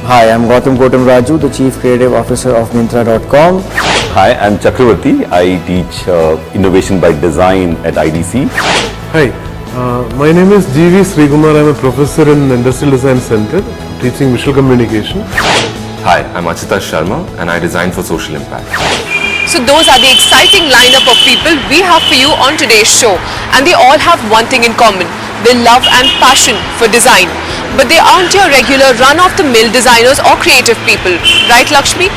Hi, I'm Gautam Raju, the Chief Creative Officer of Myntra.com. Hi, I'm Chakravarti. I teach Innovation by Design at IDC. Hi, my name is G.V. Srikumar. I'm a professor in Industrial Design Center, teaching visual communication. Hi, I'm Achita Sharma and I design for social impact. So those are the exciting lineup of people we have for you on today's show, and they all have one thing in common: they love and passion for design. But they aren't your regular run-of-the-mill designers or creative people, right Lakshmi?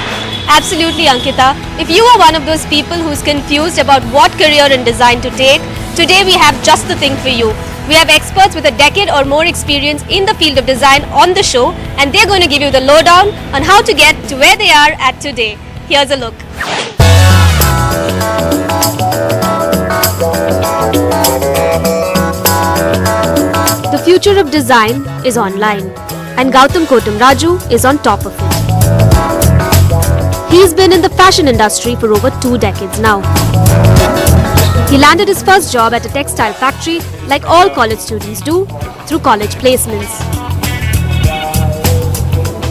Absolutely, Ankita. If you are one of those people who's confused about what career in design to take, today we have just the thing for you. We have experts with a decade or more experience in the field of design on the show, and they're going to give you the lowdown on how to get to where they are at today. Here's a look. The future of design is online, and Gautam Raju is on top of it. He's been in the fashion industry for over 2 decades now. He landed his first job at a textile factory, like all college students do, through college placements.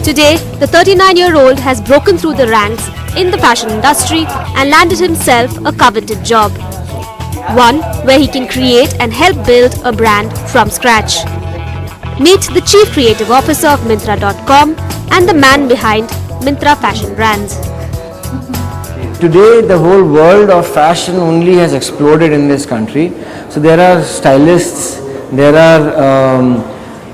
Today, the 39-year-old has broken through the ranks in the fashion industry and landed himself a coveted job. One where he can create and help build a brand from scratch. Meet the Chief Creative Officer of Myntra.com and the man behind Myntra Fashion Brands. Today, the whole world of fashion only has exploded in this country. So there are stylists, there are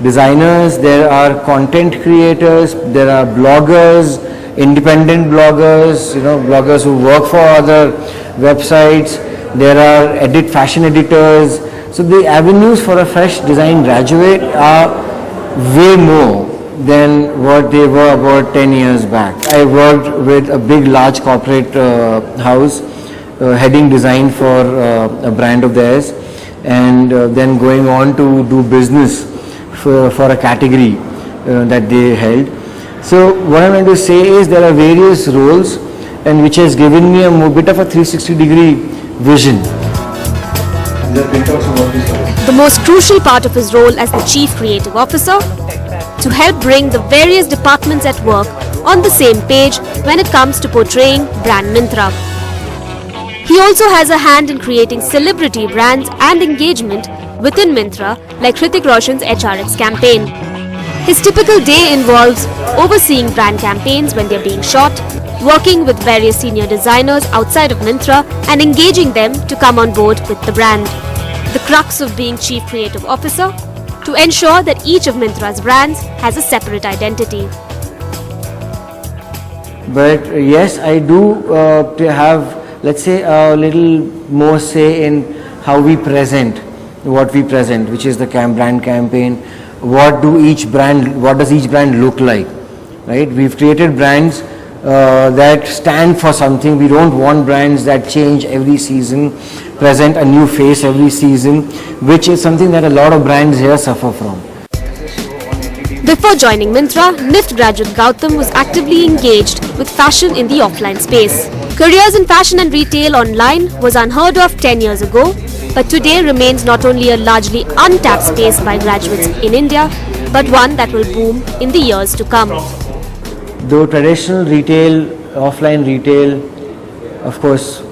designers, there are content creators, there are bloggers, independent bloggers, bloggers who work for other websites. There are fashion editors. So the avenues for a fresh design graduate are way more than what they were about 10 years back. I worked with a big, large corporate house, heading design for a brand of theirs, and then going on to do business for a category that they held. So what I'm going to say is there are various roles, and which has given me a bit of a 360-degree vision. The most crucial part of his role as the Chief Creative Officer, to help bring the various departments at work on the same page when it comes to portraying brand Myntra. He also has a hand in creating celebrity brands and engagement within Myntra, like Hrithik Roshan's HRX campaign. His typical day involves overseeing brand campaigns when they're being shot, working with various senior designers outside of Myntra and engaging them to come on board with the brand. The crux of being Chief Creative Officer, to ensure that each of Myntra's brands has a separate identity. But yes, I do to have, let's say, a little more say in how we present, what we present, which is the brand campaign. What does each brand look like, right? We've created brands that stand for something. We don't want brands that change every season, present a new face every season, which is something that a lot of brands here suffer from. Before joining Myntra, NIFT graduate Gautam was actively engaged with fashion in the offline space. Careers in fashion and retail online was unheard of 10 years ago, but today remains not only a largely untapped space by graduates in India, but one that will boom in the years to come. Though traditional retail, offline retail, of course,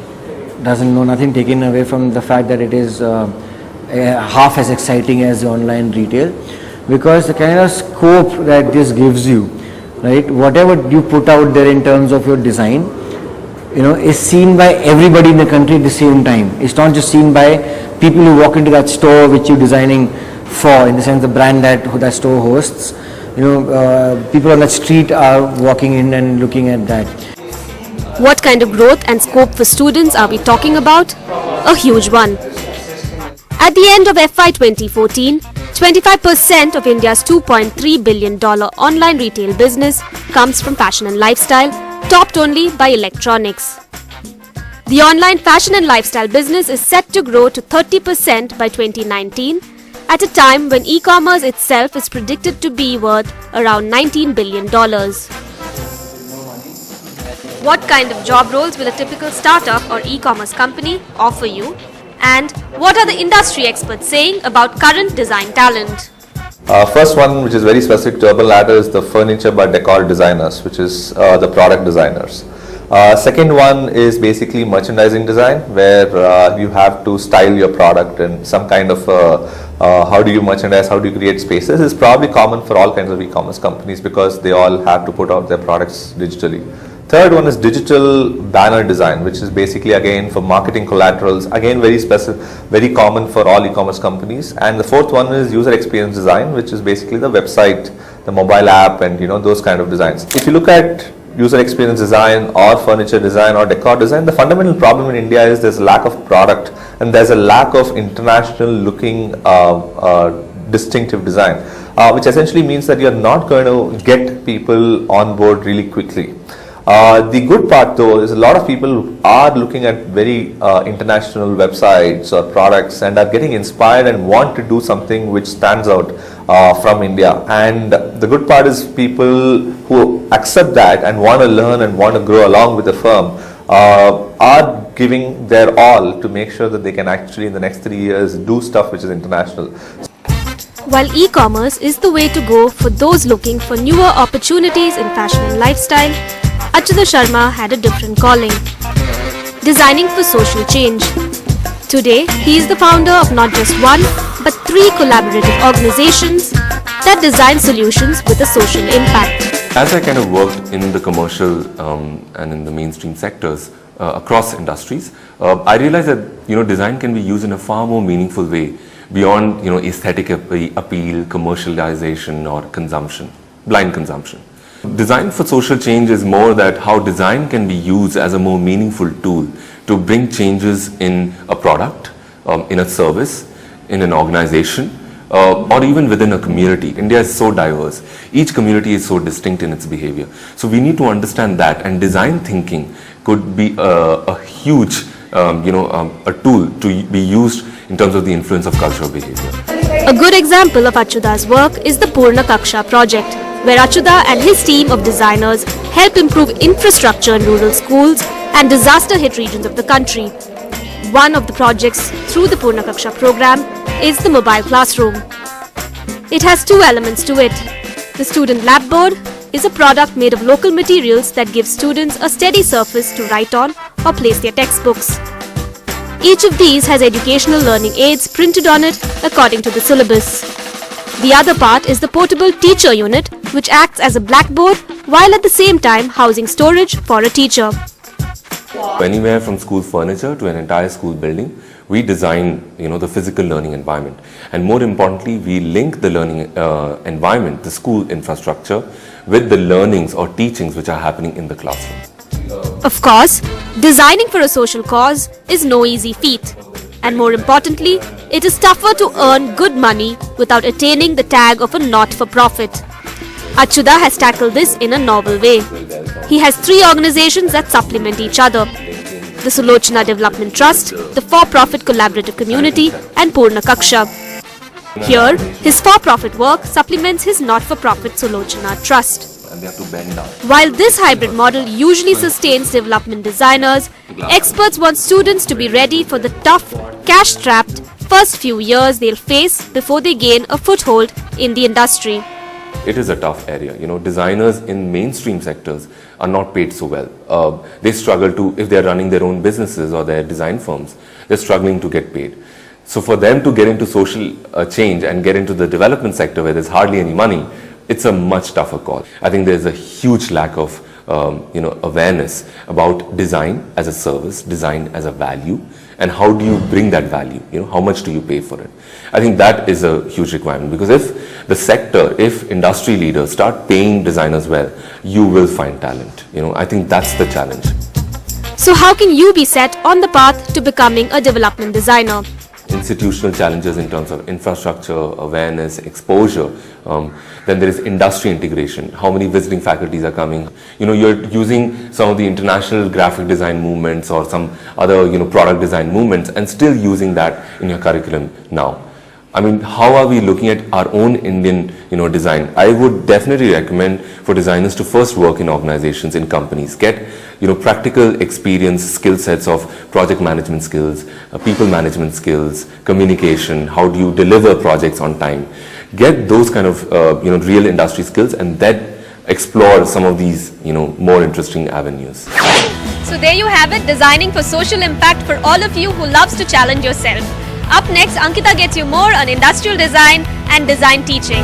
doesn't know nothing taken away from the fact that it is half as exciting as the online retail, because the kind of scope that this gives you, right? Whatever you put out there in terms of your design, is seen by everybody in the country at the same time. It's not just seen by people who walk into that store which you're designing for, in the sense the brand that store hosts. People on that street are walking in and looking at that. What kind of growth and scope for students are we talking about? A huge one. At the end of FY 2014, 25% of India's $2.3 billion online retail business comes from fashion and lifestyle, topped only by electronics. The online fashion and lifestyle business is set to grow to 30% by 2019, at a time when e-commerce itself is predicted to be worth around $19 billion. What kind of job roles will a typical startup or e-commerce company offer you? And what are the industry experts saying about current design talent? First one, which is very specific to Urban Ladder, is the furniture by decor designers, which is the product designers. Second one is basically merchandising design, where you have to style your product and some kind of how do you merchandise, how do you create spaces. Is probably common for all kinds of e-commerce companies because they all have to put out their products digitally. Third one is digital banner design, which is basically again for marketing collaterals, again very specific, very common for all e-commerce companies. And the fourth one is user experience design, which is basically the website, the mobile app, and those kind of designs. If you look at user experience design or furniture design or decor design, the fundamental problem in India is there's a lack of product and there's a lack of international looking distinctive design, which essentially means that you're not going to get people on board really quickly. The good part though is a lot of people are looking at very international websites or products and are getting inspired and want to do something which stands out from India. And the good part is people who accept that and want to learn and want to grow along with the firm are giving their all to make sure that they can actually in the next 3 years do stuff which is international. While e-commerce is the way to go for those looking for newer opportunities in fashion and lifestyle, Achyuta Sharma had a different calling, designing for social change. Today, he is the founder of not just one, but 3 collaborative organizations that design solutions with a social impact. As I kind of worked in the commercial and in the mainstream sectors across industries, I realized that design can be used in a far more meaningful way beyond aesthetic appeal, commercialization, or consumption, blind consumption. Design for social change is more that how design can be used as a more meaningful tool to bring changes in a product, in a service, in an organization, or even within a community. India is so diverse. Each community is so distinct in its behavior. So we need to understand that, and design thinking could be a huge, a tool to be used in terms of the influence of cultural behavior. A good example of Achyuta's work is the Purna Kaksha project, where Achyuta and his team of designers help improve infrastructure in rural schools and disaster-hit regions of the country. One of the projects through the Purna Kaksha program is the mobile classroom. It has 2 elements to it. The student lab board is a product made of local materials that gives students a steady surface to write on or place their textbooks. Each of these has educational learning aids printed on it according to the syllabus. The other part is the portable teacher unit, which acts as a blackboard while at the same time housing storage for a teacher. Anywhere from school furniture to an entire school building, we design the physical learning environment, and more importantly we link the learning environment, the school infrastructure, with the learnings or teachings which are happening in the classroom. Of course, designing for a social cause is no easy feat, and more importantly, it is tougher to earn good money without attaining the tag of a not-for-profit. Achyuta has tackled this in a novel way. He has 3 organizations that supplement each other: the Sulochana Development Trust, the for-profit collaborative community, and Purna Kaksha. Here, his for-profit work supplements his not-for-profit Sulochana Trust. And they have to bend down. While this hybrid model usually sustains development designers, experts want students to be ready for the tough, cash-strapped first few years they'll face before they gain a foothold in the industry. It is a tough area. Designers in mainstream sectors are not paid so well. They struggle to, if they're running their own businesses or their design firms, they're struggling to get paid. So for them to get into social change and get into the development sector where there's hardly any money, it's a much tougher call. I think there's a huge lack of awareness about design as a service, design as a value, and how do you bring that value? How much do you pay for it? I think that is a huge requirement, because if the sector, if industry leaders start paying designers well, you will find talent. I think that's the challenge. So how can you be set on the path to becoming a development designer? Institutional challenges in terms of infrastructure, awareness, exposure. Then there is industry integration. How many visiting faculties are coming? You're using some of the international graphic design movements or some other product design movements and still using that in your curriculum now. I mean, how are we looking at our own Indian, design? I would definitely recommend for designers to first work in organizations, in companies, get, practical experience, skill sets of project management skills, people management skills, communication, how do you deliver projects on time, get those kind of, real industry skills, and then explore some of these, more interesting avenues. So there you have it, designing for social impact for all of you who loves to challenge yourself. Up next, Ankita gets you more on industrial design and design teaching.